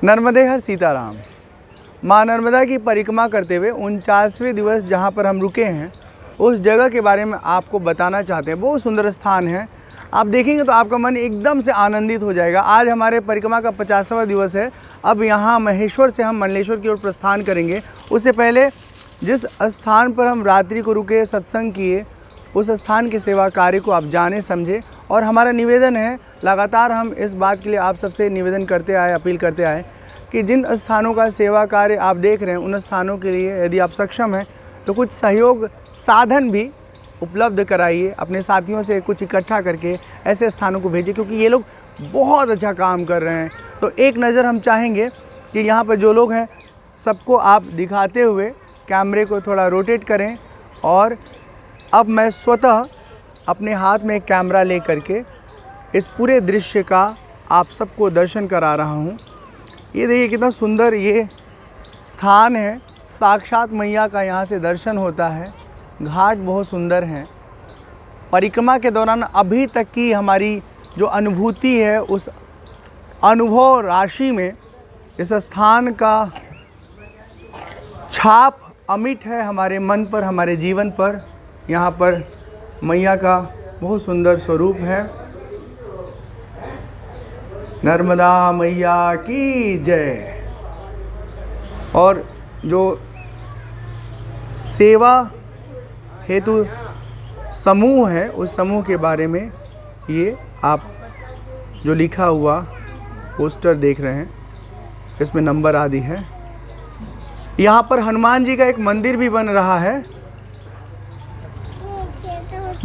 नर्मदे हर सीताराम। माँ नर्मदा की परिक्रमा करते हुए 49वें दिवस जहाँ पर हम रुके हैं उस जगह के बारे में आपको बताना चाहते हैं। बहुत सुंदर स्थान है, आप देखेंगे तो आपका मन एकदम से आनंदित हो जाएगा। आज हमारे परिक्रमा का 50वां दिवस है। अब यहाँ महेश्वर से हम मंडलेश्वर की ओर प्रस्थान करेंगे। उससे पहले जिस स्थान पर हम रात्रि को रुके, सत्संग किए, उस स्थान के सेवा कार्य को आप जाने समझे। और हमारा निवेदन है, लगातार हम इस बात के लिए आप सबसे निवेदन करते आए, अपील करते आए कि जिन स्थानों का सेवा कार्य आप देख रहे हैं उन स्थानों के लिए यदि आप सक्षम हैं तो कुछ सहयोग साधन भी उपलब्ध कराइए। अपने साथियों से कुछ इकट्ठा करके ऐसे स्थानों को भेजिए, क्योंकि ये लोग बहुत अच्छा काम कर रहे हैं। तो एक नज़र हम चाहेंगे कि यहाँ पर जो लोग हैं सबको आप दिखाते हुए कैमरे को थोड़ा रोटेट करें। और अब मैं स्वतः अपने हाथ में एक कैमरा ले करके इस पूरे दृश्य का आप सबको दर्शन करा रहा हूँ। ये देखिए कितना सुंदर ये स्थान है, साक्षात मैया का यहाँ से दर्शन होता है। घाट बहुत सुंदर हैं। परिक्रमा के दौरान अभी तक की हमारी जो अनुभूति है, उस अनुभव राशि में इस स्थान का छाप अमिट है हमारे मन पर, हमारे जीवन पर। यहाँ पर मैया का बहुत सुंदर स्वरूप है। नर्मदा मैया की जय। और जो सेवा हेतु समूह है उस समूह के बारे में ये आप जो लिखा हुआ पोस्टर देख रहे हैं, इसमें नंबर आदि है। यहाँ पर हनुमान जी का एक मंदिर भी बन रहा है,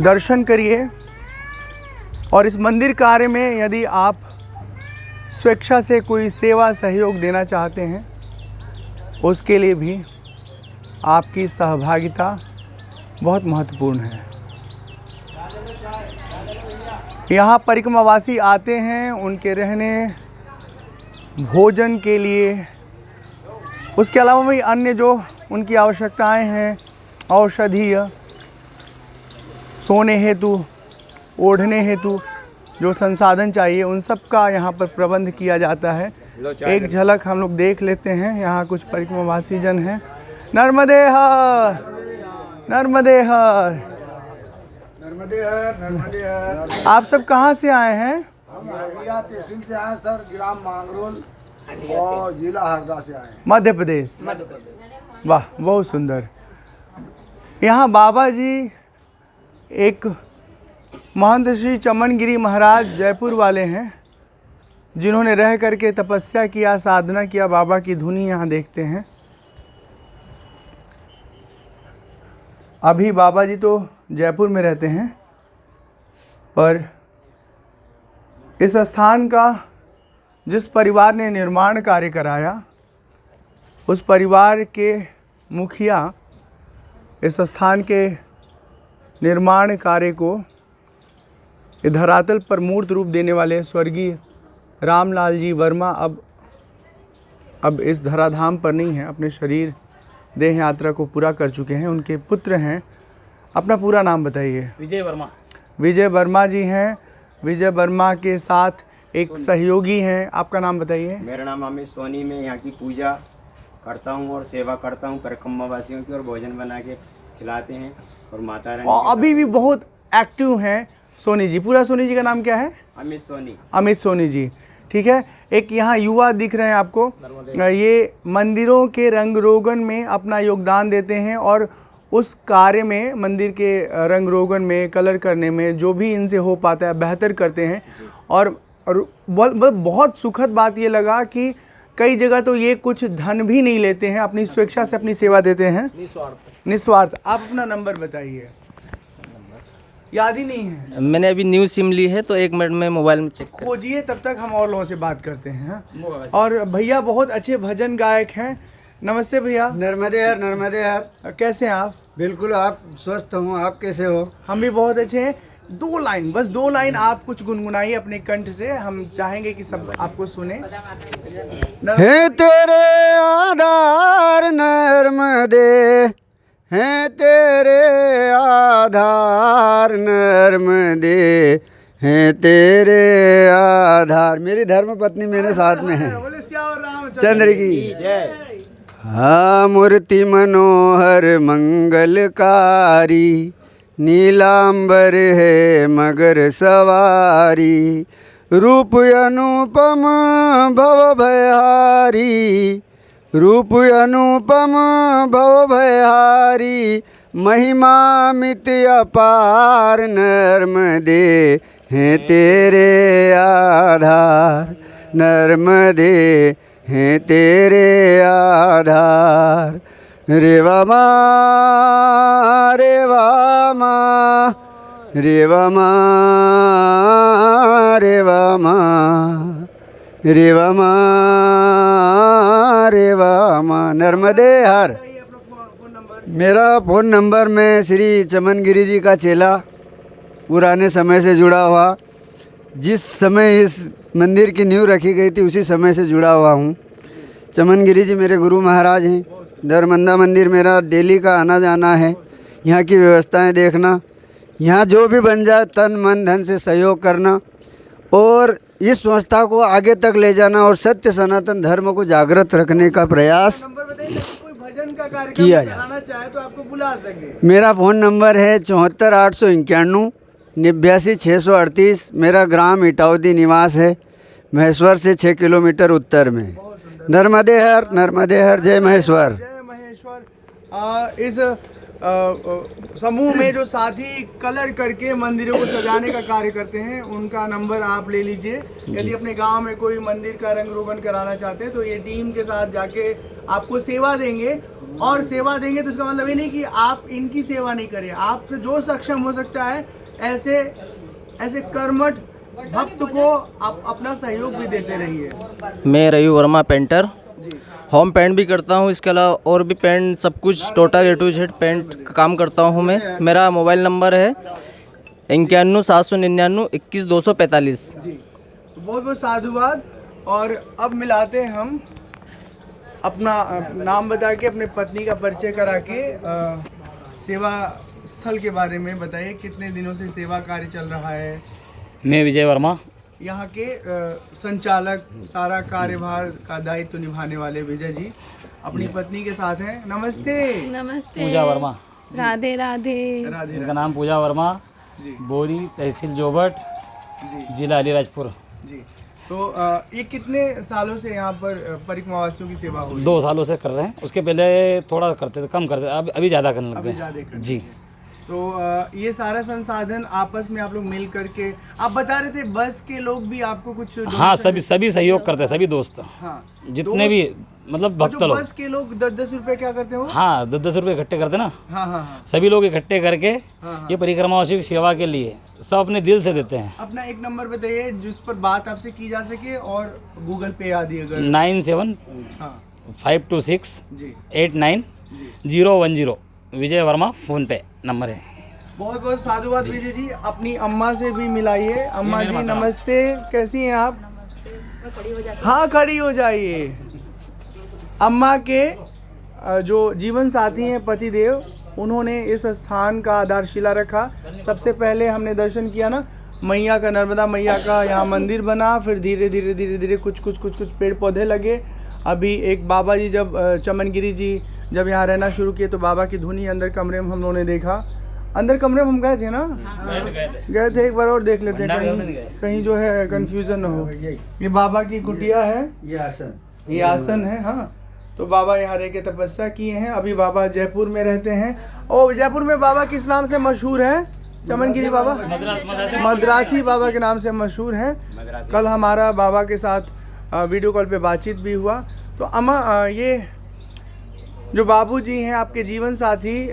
दर्शन करिए। और इस मंदिर कार्य में यदि आप स्वेच्छा से कोई सेवा सहयोग देना चाहते हैं उसके लिए भी आपकी सहभागिता बहुत महत्वपूर्ण है। यहाँ परिक्रमावासी आते हैं उनके रहने भोजन के लिए, उसके अलावा भी अन्य जो उनकी आवश्यकताएं हैं, औषधीय, सोने हेतु, ओढ़ने हेतु जो संसाधन चाहिए उन सब का यहाँ पर प्रबंध किया जाता है। एक झलक हम लोग देख लेते हैं। यहाँ कुछ परिक्रमावासी जन हैं। नर्मदे हर, नर्मदे हर, नर्मदे हर, नर्मदे हर। आप सब कहाँ से आए हैं? हम हरिया तहसील से आए सर, ग्राम मांगरोल और जिला हरदा से आए। मध्य प्रदेश। वाह, बहुत सुंदर। यहाँ बाबा जी एक महंत श्री चमनगिरी महाराज जयपुर वाले हैं, जिन्होंने रह करके तपस्या किया, साधना किया। बाबा की धुनी यहाँ देखते हैं। अभी बाबा जी तो जयपुर में रहते हैं, पर इस स्थान का जिस परिवार ने निर्माण कार्य कराया उस परिवार के मुखिया इस स्थान के निर्माण कार्य को धरातल पर मूर्त रूप देने वाले स्वर्गीय रामलाल जी वर्मा अब इस धराधाम पर नहीं हैं, अपने शरीर देह यात्रा को पूरा कर चुके हैं। उनके पुत्र हैं। अपना पूरा नाम बताइए। विजय वर्मा। विजय वर्मा जी हैं। विजय वर्मा के साथ एक सहयोगी हैं। आपका नाम बताइए। मेरा नाम अमित सोनी। मैं यहाँ की पूजा करता हूँ और सेवा करता हूँ परिक्रमावासियों की, और भोजन बना के खिलाते हैं। और माता रानी और अभी भी बहुत एक्टिव हैं सोनी जी। पूरा सोनी जी का नाम क्या है? अमित सोनी। अमित सोनी जी, ठीक है। एक यहाँ युवा दिख रहे हैं आपको, ये मंदिरों के रंग रोगन में अपना योगदान देते हैं और उस कार्य में, मंदिर के रंग रोगन में, कलर करने में जो भी इनसे हो पाता है बेहतर करते हैं। और बहुत सुखद बात ये लगा कि कई जगह तो ये कुछ धन भी नहीं लेते हैं, अपनी स्वेच्छा से अपनी सेवा देते हैं, निस्वार्थ। आप अपना नंबर बताइए। याद ही नहीं है। मैंने अभी न्यू सिम ली है तो 1 मिनट में मोबाइल में चेक खोजिए, तब तक हम और लोगों से बात करते हैं। और भैया बहुत अच्छे भजन गायक हैं। नमस्ते भैया। नर्मदे हर, नर्मदे हर। कैसे हैं आप? बिल्कुल, आप स्वस्थ हूँ। आप कैसे हो? हम भी बहुत अच्छे हैं। 2 लाइन, बस 2 लाइन आप कुछ गुनगुनाइए अपने कंठ से, हम चाहेंगे कि सब आपको सुने। हे तेरे आधार नर्मदे, हैं तेरे आधार नर्मदे, हैं तेरे आधार। मेरी धर्म पत्नी मेरे साथ में है। जाओ रामचंद्र चंद्र की जय। हाँ मूर्ति मनोहर मंगलकारी, नीलांबर है मगर सवारी, रूप अनुपम भव भयहारी, रूप अनुपम भव भयहारी, महिमा मित अपार, नर्मदे हैं तेरे आधार, नर्मदे हैं तेरे आधार। रेवा माँ रेवा माँ रेवा माँ रेवा माँ रेवा माँ रेवा माँ नर्मदे हर। मेरा फ़ोन नंबर, मैं श्री चमन गिरी जी का चेला, पुराने समय से जुड़ा हुआ, जिस समय इस मंदिर की नींव रखी गई थी उसी समय से जुड़ा हुआ हूँ। चमन गिरी जी मेरे गुरु महाराज हैं। दरमंदा मंदिर मेरा डेली का आना जाना है, यहाँ की व्यवस्थाएं देखना, यहाँ जो भी बन जाए तन मन धन से सहयोग करना और इस संस्था को आगे तक ले जाना और सत्य सनातन धर्म को जागृत रखने का प्रयास नंबर बताइए ताकि कोई भजन का कार्यक्रम किया जाए। कराना चाहे तो आपको बुला सके। मेरा फ़ोन नंबर है 74 891 89 638। मेरा ग्राम इटावदी निवास है, महेश्वर से 6 किलोमीटर उत्तर में। नर्मदे हर, नर्मदे हर, जय महेश्वर। जय महेश्वर। इस समूह में जो साथी कलर करके मंदिरों को सजाने का कार्य करते हैं, उनका नंबर आप ले लीजिए। यदि अपने गांव में कोई मंदिर का रंग रोगन कराना चाहते हैं तो ये टीम के साथ जाके आपको सेवा देंगे। और सेवा देंगे तो इसका मतलब ये नहीं कि आप इनकी सेवा नहीं करें, आपसे जो सक्षम हो सकता है ऐसे ऐसे कर्मठ भक्त को आप अपना सहयोग भी देते रहिए। मैं Ravi Verma painter, home paint भी करता हूँ, इसके अलावा और भी पेंट सब कुछ total A to Z paint का काम करता हूँ मैं। मेरा मोबाइल नंबर है 91 799 21 245। जी, बहुत बहुत साधुवाद। और अब मिलाते हैं हम अपना नाम बता के, अपने पत्नी का परिचय करा के, सेवा स्थल के बारे में बताइए। कितने दिनों से सेवा कार्य चल रहा है? मैं विजय वर्मा, यहाँ के संचालक, सारा कार्यभार का दायित्व निभाने वाले विजय जी अपनी पत्नी के साथ हैं। नमस्ते। नमस्ते। पूजा वर्मा, राधे राधे। राधे इनका राधे नाम पूजा वर्मा, जी बोरी, तहसील जोबट, जी जिला अलीराजपुर। जी। तो ये कितने सालों से यहाँ पर परिक्रमावासियों की सेवा हो रही है? 2 सालों से कर रहे हैं, उसके पहले थोड़ा करते थे, कम करते थे, अभी ज़्यादा करने अभी लगते ज़्यादा हैं करते जी। हैं। तो ये सारा संसाधन आपस में आप लोग मिल करके, आप बता रहे थे बस के लोग भी आपको कुछ हाँ, सभी सहयोग करते हैं, सभी दोस्त, हाँ, जितने भी मतलब और भक्त जो लोग। बस के लोग 10-10 रुपए क्या करते हो? हाँ, 10-10 रुपये इकट्ठे करते ना, हाँ हाँ हाँ। सभी लोग इकट्ठे करके हाँ। ये परिक्रमावासियों की सेवा के लिए सब अपने दिल से देते हैं। अपना एक नंबर बताइए जिस पर बात आपसे की जा सके, और गूगल पे आदि अगर। 97 हाँ 526 जी 89 010 विजय वर्मा फ़ोन पे नंबर है। बहुत बहुत साधुवाद विजय जी। अपनी अम्मा से भी मिलाइए। अम्मा जी नमस्ते, कैसी हैं आप? हाँ, खड़ी हो जाइए। अम्मा के जो जीवन साथी हैं पति देव, उन्होंने इस स्थान का आधारशिला रखा। सबसे पहले हमने दर्शन किया ना मैया का, नर्मदा मैया का यहाँ मंदिर बना, फिर धीरे धीरे धीरे धीरे कुछ पेड़ पौधे लगे। अभी एक बाबा जी जब चमन गिरी जी जब यहाँ रहना शुरू किए तो बाबा की धुनी अंदर कमरे में हम लोगों ने देखा। अंदर कमरे में हम गए थे ना? गए थे। एक बार और देख लेते हैं कहीं जो है कंफ्यूजन ना हो। ये बाबा की कुटिया है, ये आसन है। हाँ, तो बाबा यहाँ रह के तपस्या किए हैं। अभी बाबा जयपुर में रहते हैं। और जयपुर में बाबा किस नाम से मशहूर है? चमनगिरी बाबा, मद्रासी बाबा के नाम से मशहूर हैं। कल हमारा बाबा के साथ वीडियो कॉल पे बातचीत भी हुआ। तो अम्मा, ये जो बाबूजी हैं आपके जीवन साथी,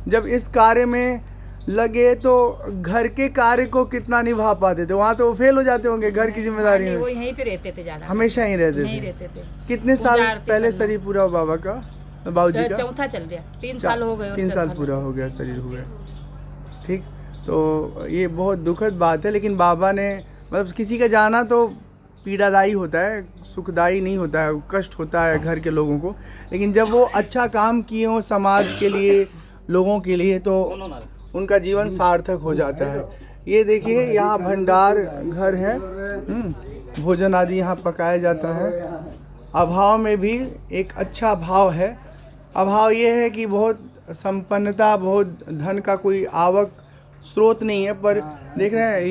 जब इस कार्य में लगे तो घर के कार्य को कितना निभा पाते थे? वहाँ तो वो फेल हो जाते होंगे घर की जिम्मेदारी में। वो यहीं पे रहते थे ज्यादा, हमेशा ही यहीं रहते रहते थे। थे। कितने पूजा साल आरती पहले करना। शरीर पूरा हुआ बाबा का, बाबूजी का? चौथा चल रहा, 3 साल हो गए और 3 साल चौथा पूरा हो गया, शरीर हो गया। ठीक, तो ये बहुत दुखद बात है। लेकिन बाबा ने, मतलब किसी का जाना तो पीड़ादायी होता है, सुखदायी नहीं होता है, कष्ट होता है घर के लोगों को। लेकिन जब वो अच्छा काम किए हों समाज के लिए, लोगों के लिए, तो उनका जीवन सार्थक हो जाता है। ये देखिए यहाँ भंडार घर है। भोजन आदि यहाँ पकाया जाता है। अभाव में भी एक अच्छा भाव है। अभाव ये है कि बहुत संपन्नता, बहुत धन का कोई आवक स्रोत नहीं है, पर देख रहे हैं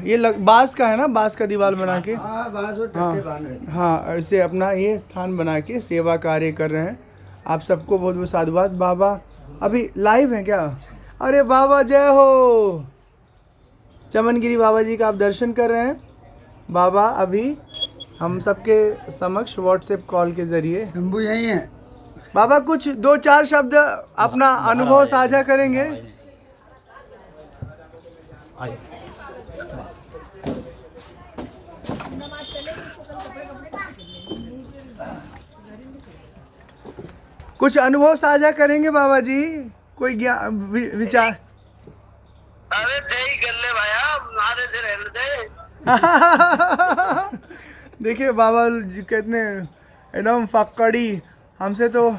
ये बांस का है ना, बांस का दीवार बना के, हाँ ऐसे अपना ये स्थान बना के सेवा कार्य कर रहे हैं। आप सबको बहुत बहुत साधुवाद। बाबा अभी लाइव हैं क्या? अरे बाबा जय हो। चमनगिरी बाबा जी का आप दर्शन कर रहे हैं। बाबा अभी हम सबके समक्ष व्हाट्सएप कॉल के जरिए, शंभू यही है। बाबा कुछ 2-4 शब्द अपना अनुभव साझा करेंगे। कुछ अनुभव साझा करेंगे बाबा जी, कोई विचार? अरे सही कर ले भाया, मारे से रहने दे। देखिए बाबा जी कितने एकदम फक्कड़ी हमसे तो।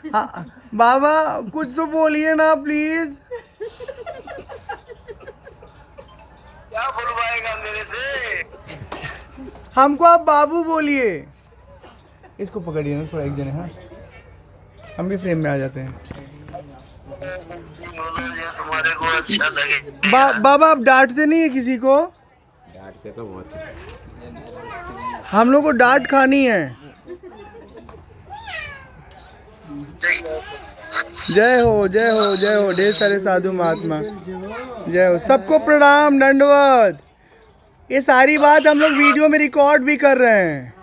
हाँ, बाबा कुछ तो बोलिए ना प्लीज। क्या बुलवाएगा मेरे से? हमको आप बाबू बोलिए। इसको पकड़िए ना थोड़ा, एक जने। हाँ हम भी फ्रेम में आ जाते हैं। तुम्हारे को अच्छा लगे। बाबा आप डांटते नहीं है किसी को? डांटते तो बहुत है। हम लोग को डांट खानी है। जय हो जय हो जय हो। ढेर सारे साधु महात्मा जय हो। सबको प्रणाम दंडवत। ये सारी बात हम लोग वीडियो में रिकॉर्ड भी कर रहे हैं।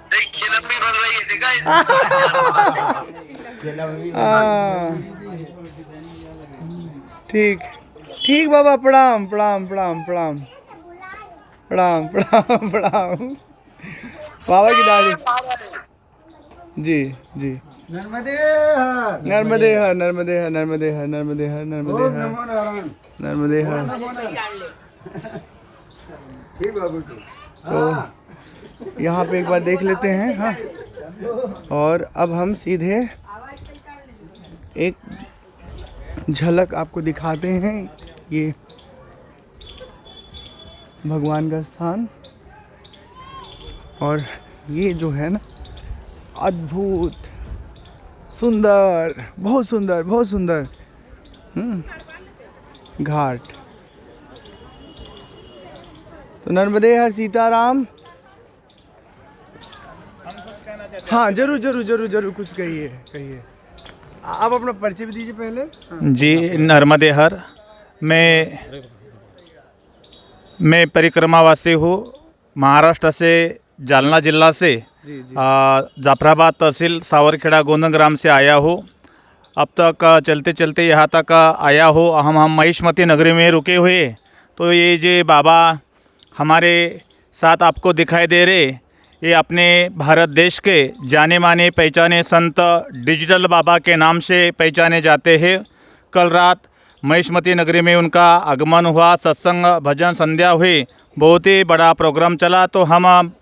देख चिलम भी बन रही है, देखा? ठीक ठीक बाबा, प्रणाम प्रणाम प्रणाम प्रणाम प्रणाम प्रणाम प्रणाम। बाबा की दादी जी जी। नर्मदे हर, नर्मदे हर नर्मदे हर नर्मदे हर नर्मदे हर नर्मदे ओम हर नमो नारायण। नर्मदे हर। ठीक बाबू। तो यहाँ पे एक बार देख लेते हैं। हाँ, और अब हम सीधे एक झलक आपको दिखाते हैं। ये भगवान का स्थान, और ये जो है ना अद्भुत सुंदर, बहुत सुंदर बहुत सुंदर घाट। तो नर्मदे हर सीताराम। हाँ जरूर जरूर जरूर जरूर, कुछ कहिए कहिए। आप अपना परिचय भी दीजिए पहले। हाँ। जी नर्मदे हर। मैं परिक्रमावासी हूँ, महाराष्ट्र से, जालना जिला से, जाफराबाद तहसील सावरखेड़ा गोंदन ग्राम से आया हूँ। अब तक चलते चलते यहाँ तक आया हूँ। हम महिष्मती नगरी में रुके हुए। तो ये जो बाबा हमारे साथ आपको दिखाई दे रहे, ये अपने भारत देश के जाने माने पहचाने संत डिजिटल बाबा के नाम से पहचाने जाते हैं। कल रात महिष्मती नगरी में उनका आगमन हुआ, सत्संग भजन संध्या हुई, बहुत ही बड़ा प्रोग्राम चला। तो हम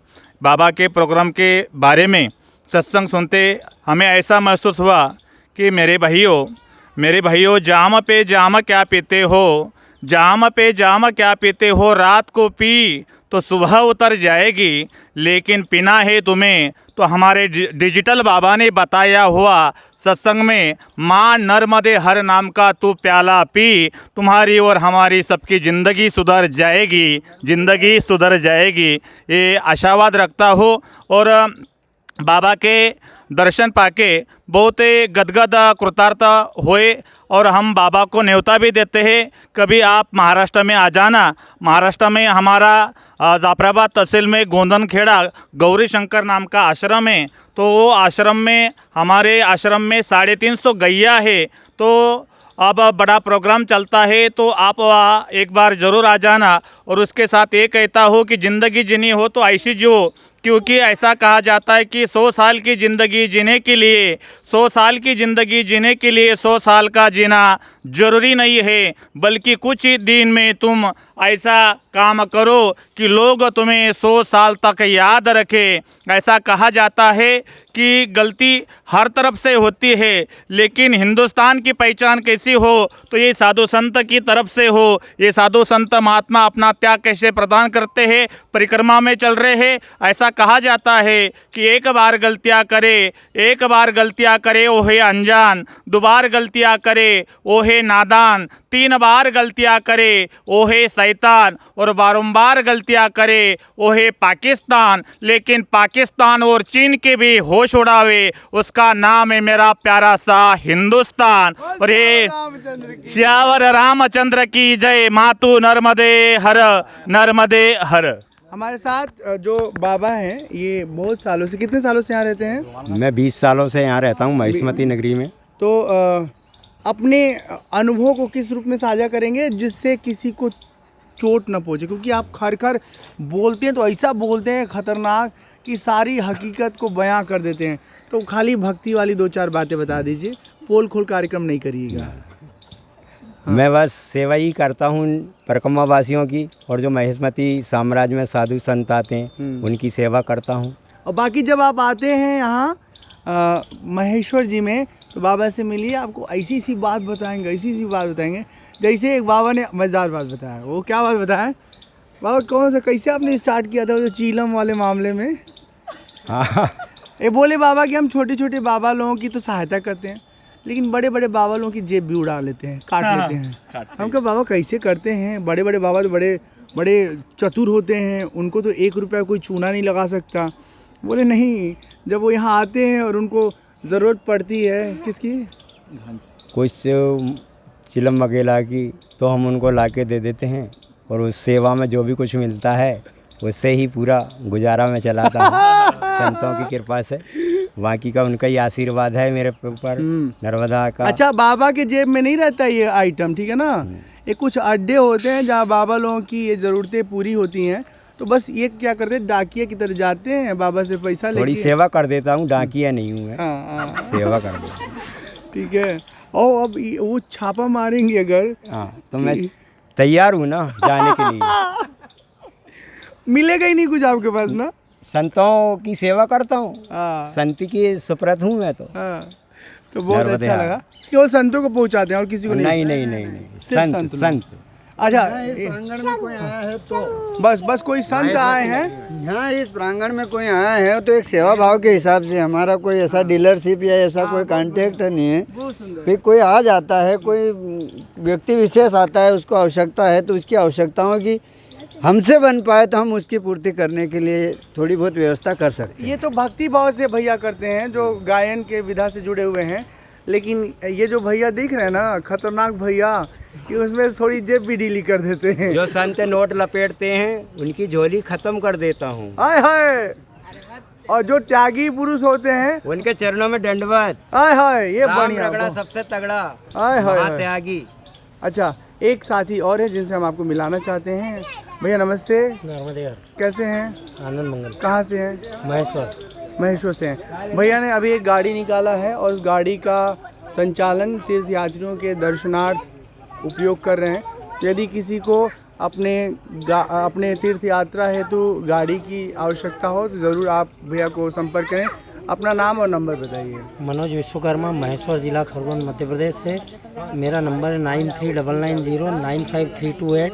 बाबा के प्रोग्राम के बारे में सत्संग सुनते हमें ऐसा महसूस हुआ कि मेरे भाइयों जाम पे जाम क्या पीते हो, जाम पे जाम क्या पीते हो, रात को पी तो सुबह उतर जाएगी, लेकिन पीना है तुम्हें तो हमारे डिजिटल बाबा ने बताया हुआ सत्संग में, माँ नर्मदे हर नाम का तू प्याला पी, तुम्हारी और हमारी सबकी ज़िंदगी सुधर जाएगी, ज़िंदगी सुधर जाएगी। ये आशावाद रखता हूँ। और बाबा के दर्शन पाके बहुत गदगद कृतार्थ हुए। और हम बाबा को न्योता भी देते हैं, कभी आप महाराष्ट्र में आ जाना। महाराष्ट्र में हमारा जाफराबाद तहसील में गोंदनखेड़ा गौरी शंकर नाम का आश्रम है। तो वो आश्रम में, हमारे आश्रम में 350 गैया है। तो अब बड़ा प्रोग्राम चलता है, तो आप वहाँ एक बार ज़रूर आ जाना। और उसके साथ ये कहता हूँ कि ज़िंदगी जीनी हो तो ऐसी जियो क्योंकि ऐसा कहा जाता है कि 100 साल की ज़िंदगी जीने के लिए 100 साल की ज़िंदगी जीने के लिए 100 साल का जीना ज़रूरी नहीं है, बल्कि कुछ ही दिन में तुम ऐसा काम करो कि लोग तुम्हें 100 साल तक याद रखें। ऐसा कहा जाता है कि गलती हर तरफ से होती है, लेकिन हिंदुस्तान की पहचान कैसी हो तो ये साधु संत की तरफ से हो। ये साधु संत महात्मा अपना त्याग कैसे प्रदान करते हैं, परिक्रमा में चल रहे हैं। ऐसा कहा जाता है कि एक बार गलतियाँ करे वो है अनजान, 2 बार गलतियाँ करे वो है नादान, 3 बार गलतियाँ करे वो है शैतान, और बारंबार गलतियाँ करे वो है पाकिस्तान। लेकिन पाकिस्तान और चीन के भी होश उड़ावे, उसका नाम है मेरा प्यारा सा हिंदुस्तान। और ये श्यावर रामचंद्र की जय, मातु नर्मदे हर, नर्मदे हर। हमारे साथ जो बाबा हैं ये बहुत सालों से, कितने सालों से यहाँ रहते हैं? मैं 20 सालों से यहाँ रहता हूँ महिष्मती नगरी में। तो अपने अनुभव को किस रूप में साझा करेंगे जिससे किसी को चोट न पहुँचे? क्योंकि आप खर बोलते हैं तो ऐसा बोलते हैं खतरनाक कि सारी हकीकत को बयां कर देते हैं। तो खाली भक्ति वाली 2-4 बातें बता दीजिए, पोल खोल कार्यक्रम नहीं करिएगा। मैं बस सेवा ही करता हूँ परिक्रमा वासियों की, और जो महिष्मती साम्राज्य में साधु संत आते हैं उनकी सेवा करता हूँ। और बाकी जब आप आते हैं यहाँ महेश्वर जी में तो बाबा से मिलिए, आपको ऐसी सी बात बताएंगे। जैसे एक बाबा ने मज़ेदार बात बताया। वो क्या बात बताया बाबा? कौन सा, कैसे आपने स्टार्ट किया था वो जो चीलम वाले मामले में? हाँ, ये बोले बाबा कि हम छोटे छोटे बाबा लोगों की तो सहायता करते हैं, लेकिन बड़े बड़े बाबा लोगों की जेब भी उड़ा लेते हैं, काट लेते हैं। हम कहा बाबा कैसे करते हैं? बड़े बड़े बाबा तो बड़े बड़े चतुर होते हैं, उनको तो 1 रुपया कोई चूना नहीं लगा सकता। बोले नहीं, जब वो यहाँ आते हैं और उनको ज़रूरत पड़ती है किसकी, कुछ चिलम वगैरह की, तो हम उनको लाके दे देते हैं, और उस सेवा में जो भी कुछ मिलता है उससे ही पूरा गुजारा में चलाता हूँ संतों की कृपा से। बाकी का उनका ही आशीर्वाद है मेरे ऊपर, नर्मदा का। अच्छा, बाबा के जेब में नहीं रहता ये आइटम, ठीक है ना? ये कुछ अड्डे होते हैं जहाँ बाबा लोगों की ये ज़रूरतें पूरी होती हैं, तो बस ये क्या करते हैं, डाकिया की तरह जाते हैं, बाबा से पैसा लेके थोड़ी सेवा कर देता हूँ, डाकिया नहीं हूँ मैं। हाँ, सेवा कर देता हूँ। ठीक है। और अब वो छापा मारेंगे अगर, हाँ, तो मैं तैयार हूँ ना जाने के लिए। मिलेगा ही नहीं कुछ आपके पास ना। संतों की सेवा करता हूँ, हाँ संत की सुप्रत हूँ मैं तो। हाँ, तो बहुत अच्छा लगा। केवल संतों को पहुँचाते हैं और किसी को नहीं? नहीं, सिर्फ संत। अच्छा, प्रांगण में कोई आया है तो बस कोई संत आए हैं यहाँ इस प्रांगण में कोई आया है तो एक सेवा भाव के हिसाब से, हमारा कोई ऐसा डीलरशिप या ऐसा कोई कांटेक्ट नहीं है। फिर कोई आ जाता है, कोई व्यक्ति विशेष आता है, उसको आवश्यकता है, तो उसकी आवश्यकताओं की हमसे बन पाए तो हम उसकी पूर्ति करने के लिए थोड़ी बहुत व्यवस्था कर सकते हैं। ये तो भक्ति भाव से भैया करते हैं जो गायन के विधा से जुड़े हुए हैं, लेकिन ये जो भैया दिख रहे हैं ना, खतरनाक भैया, कि उसमें थोड़ी जेब भी ढीली कर देते हैं। जो संत नोट लपेटते हैं उनकी झोली खत्म कर देता हूँ। हाय हाय। और जो त्यागी पुरुष होते हैं उनके चरणों में दंडवत। हाय हाय, ये राम बढ़िया, रगड़ा सबसे तगड़ा, हाय हाय हाय। त्यागी। अच्छा, एक साथी और है जिनसे हम आपको मिलाना चाहते हैं। भैया नमस्ते। नर्मदे हर। कैसे हैं? आनंद मंगल। कहाँ से हैं? महेश्वर से हैं। भैया ने अभी एक गाड़ी निकाला है और उस गाड़ी का संचालन तीर्थ यात्रियों के दर्शनार्थ उपयोग कर रहे हैं। यदि किसी को अपने तीर्थ यात्रा हेतु गाड़ी की आवश्यकता हो तो ज़रूर आप भैया को संपर्क करें। अपना नाम और नंबर बताइए। मनोज विश्वकर्मा, महेश्वर जिला खरगोन मध्य प्रदेश से। मेरा नंबर है 9399095328।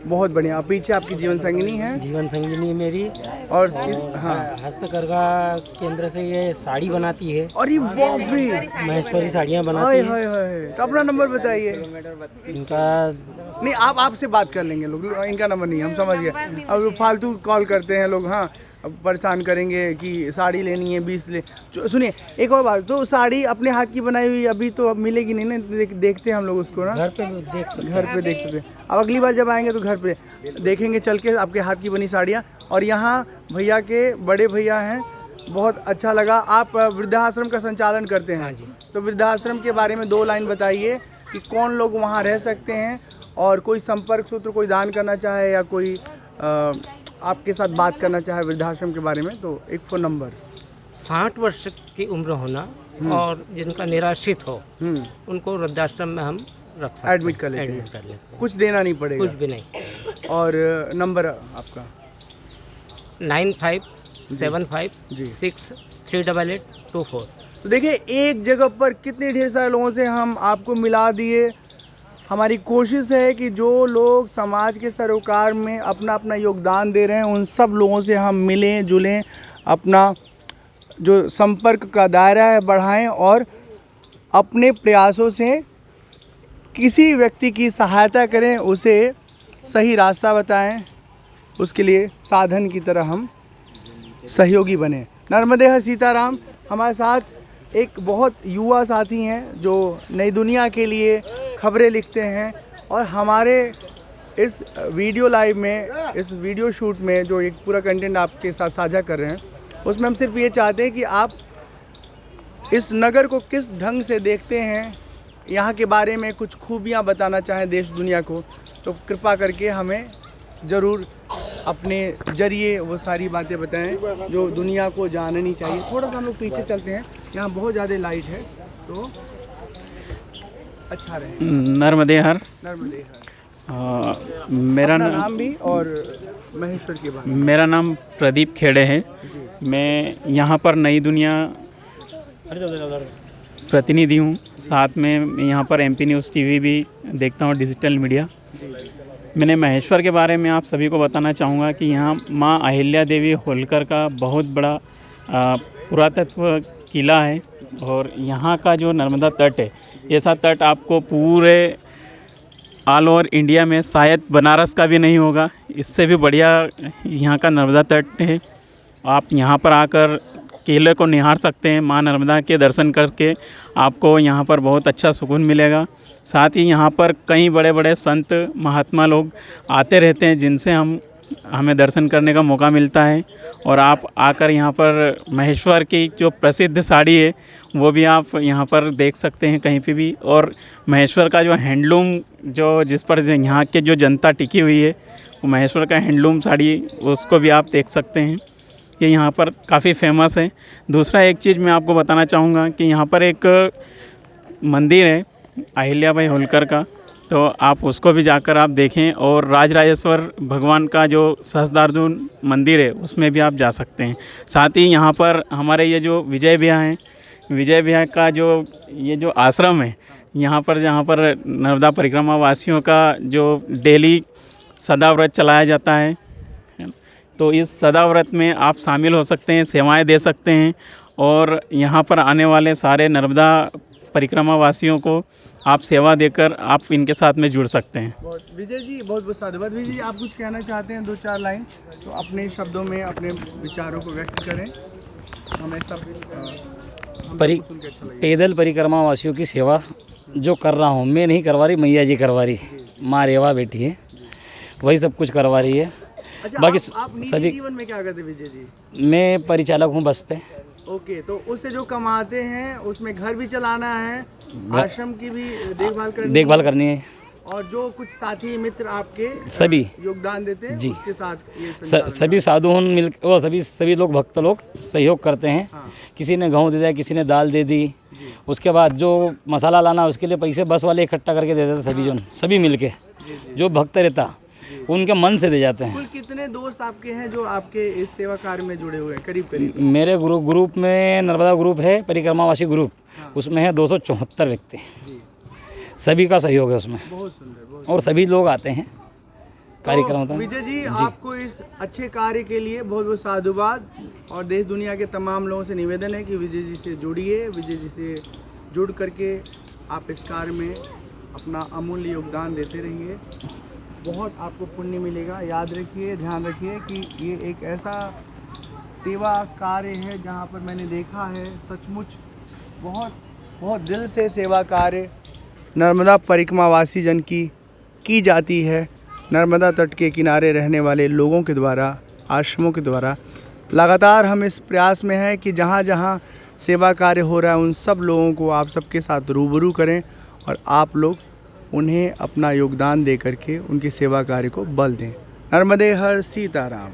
बहुत बढ़िया। पीछे आपकी जीवन संगिनी है? जीवन संगिनी मेरी। और हाँ, हस्तकरघा केंद्र से ये साड़ी बनाती है। और ये बाप रे, महेश्वरी साड़ियाँ बनाती है। तो अपना नंबर बताइए। इनका नहीं, आप आपसे बात कर लेंगे लोग, इनका नंबर नहीं, हम समझ गए। अब फालतू कॉल करते हैं लोग, हाँ, अब परेशान करेंगे कि साड़ी लेनी है 20 ले। सुनिए एक और बात, तो साड़ी अपने हाथ की बनाई हुई अभी तो अब मिलेगी नहीं ना, देखते हैं हम लोग उसको ना, घर पे देख सकते हैं। अब अगली बार जब आएंगे तो घर पे देखेंगे चल के आपके हाथ की बनी साड़ियाँ। और यहाँ भैया के बड़े भैया हैं, बहुत अच्छा लगा। आप वृद्धाश्रम का संचालन करते हैं? तो वृद्धाश्रम के बारे में 2 लाइन बताइए कि कौन लोग वहाँ रह सकते हैं, और कोई संपर्क सूत्र, कोई दान करना चाहे या कोई आपके साथ बात करना चाहे वृद्धाश्रम के बारे में तो एक फ़ोन नंबर। 60 वर्ष की उम्र होना और जिनका निराश्रित हो उनको वृद्धाश्रम में हम रख सकते हैं, एडमिट कर लेते एडमिट कर हैं, लेते हैं, कुछ देना नहीं पड़ेगा। कुछ भी नहीं। और नंबर आपका 9575638824। तो देखिए एक जगह पर कितने ढेर सारे लोगों से हम आपको मिला दिए। हमारी कोशिश है कि जो लोग समाज के सरोकार में अपना अपना योगदान दे रहे हैं उन सब लोगों से हम मिलें जुलें, अपना जो संपर्क का दायरा है बढ़ाएं और अपने प्रयासों से किसी व्यक्ति की सहायता करें, उसे सही रास्ता बताएं, उसके लिए साधन की तरह हम सहयोगी बने। नर्मदे हर सीताराम। हमारे साथ एक बहुत युवा साथी हैं जो नई दुनिया के लिए खबरें लिखते हैं और हमारे इस वीडियो लाइव में, इस वीडियो शूट में जो एक पूरा कंटेंट आपके साथ साझा कर रहे हैं उसमें हम सिर्फ ये चाहते हैं कि आप इस नगर को किस ढंग से देखते हैं, यहाँ के बारे में कुछ खूबियाँ बताना चाहें देश दुनिया को, तो कृपा करके हमें ज़रूर अपने जरिए वो सारी बातें बताएं जो दुनिया को जाननी चाहिए। थोड़ा सा हम लोग पीछे चलते हैं, यहाँ बहुत ज़्यादा लाइट है तो अच्छा रहे। नर्मदे हर। नर्मदे हर। मेरा अपना नाम नाम भी और महेश्वर के बारे में। मेरा नाम प्रदीप खेड़े है। मैं यहाँ पर नई दुनिया प्रतिनिधि हूँ। साथ में यहाँ पर MP न्यूज़ TV भी देखता हूँ, डिजिटल मीडिया। मैंने महेश्वर के बारे में आप सभी को बताना चाहूँगा कि यहाँ माँ अहिल्या देवी होलकर का बहुत बड़ा पुरातत्व किला है और यहाँ का जो नर्मदा तट है, ऐसा तट आपको पूरे ऑल ओवर इंडिया में शायद बनारस का भी नहीं होगा। इससे भी बढ़िया यहाँ का नर्मदा तट है। आप यहाँ पर आकर किले को निहार सकते हैं। माँ नर्मदा के दर्शन करके आपको यहाँ पर बहुत अच्छा सुकून मिलेगा। साथ ही यहाँ पर कई बड़े बड़े संत महात्मा लोग आते रहते हैं जिनसे हमें दर्शन करने का मौका मिलता है। और आप आकर यहाँ पर महेश्वर की जो प्रसिद्ध साड़ी है वो भी आप यहाँ पर देख सकते हैं कहीं पे भी। और महेश्वर का जो हैंडलूम जिस पर यहाँ के जो जनता टिकी हुई है वो महेश्वर का हैंडलूम साड़ी, उसको भी आप देख सकते हैं। ये यहाँ पर काफ़ी फेमस है। दूसरा एक चीज़ मैं आपको बताना चाहूँगा कि यहाँ पर एक मंदिर है अहिल्याबाई होलकर का, तो आप उसको भी जाकर आप देखें। और राजराजेश्वर भगवान का जो सहस्त्रार्जुन मंदिर है उसमें भी आप जा सकते हैं। साथ ही यहाँ पर हमारे ये जो विजय भैया हैं, विजय भैया का ये जो आश्रम है यहाँ पर, जहाँ पर नर्मदा परिक्रमा वासियों का जो डेली सदाव्रत चलाया जाता है, तो इस सदाव्रत में आप शामिल हो सकते हैं, सेवाएं दे सकते हैं। और यहाँ पर आने वाले सारे नर्मदा परिक्रमा वासियों को आप सेवा देकर आप इनके साथ में जुड़ सकते हैं। विजय जी बहुत बहुत साधुवाद। विजय जी आप कुछ कहना चाहते हैं 2-4 लाइन तो अपने शब्दों में अपने विचारों को व्यक्त करें। हमें सब पैदल परिक्रमा वासियों की सेवा जो कर रहा हूँ, मैं नहीं करवा रही, मैया जी करवा रही, माँ रेवा बेटी है, वही सब कुछ करवा रही है। अच्छा, बाकी आप निजी सभी जीवन में क्या करते विजय जी? मैं परिचालक हूँ बस पे। ओके, तो उससे जो कमाते हैं उसमें घर भी चलाना है, आश्रम की भी देखभाल करनी है और जो कुछ साथी मित्र आपके सभी योगदान देते हैं जी, उसके साथ ये संचालन सभी साधु मिल और सभी लोग भक्त लोग सहयोग करते हैं। किसी ने गेहूँ दे दिया, किसी ने दाल दे दी। उसके बाद जो मसाला लाना उसके लिए पैसे बस वाले इकट्ठा करके दे देते, सभी मिल के जो भक्त रहता उनके मन से दे जाते हैं। कुल कितने दोस्त आपके हैं जो आपके इस सेवा कार्य में जुड़े हुए हैं? करीब मेरे ग्रुप में नर्मदा ग्रुप है, परिक्रमावासी ग्रुप, उसमें है 274 व्यक्ति। सभी का सहयोग है उसमें। बहुत सुंदर। और सभी लोग आते हैं कार्यक्रम होता है। विजय जी आपको इस अच्छे कार्य के लिए बहुत बहुत साधुवाद। और देश दुनिया के तमाम लोगों से निवेदन है कि विजय जी से जुड़िए, विजय जी से जुड़ करके आप इस कार्य में अपना अमूल्य योगदान देते रहिए। बहुत आपको पुण्य मिलेगा। याद रखिए, ध्यान रखिए कि ये एक ऐसा सेवा कार्य है जहाँ पर मैंने देखा है सचमुच बहुत बहुत दिल से सेवा कार्य नर्मदा परिक्रमावासी जन की जाती है। नर्मदा तट के किनारे रहने वाले लोगों के द्वारा, आश्रमों के द्वारा लगातार हम इस प्रयास में हैं कि जहाँ जहाँ सेवा कार्य हो रहा है उन सब लोगों को आप सबके साथ रूबरू करें और आप लोग उन्हें अपना योगदान दे करके उनकी सेवा कार्य को बल दें। नर्मदे हर सीताराम।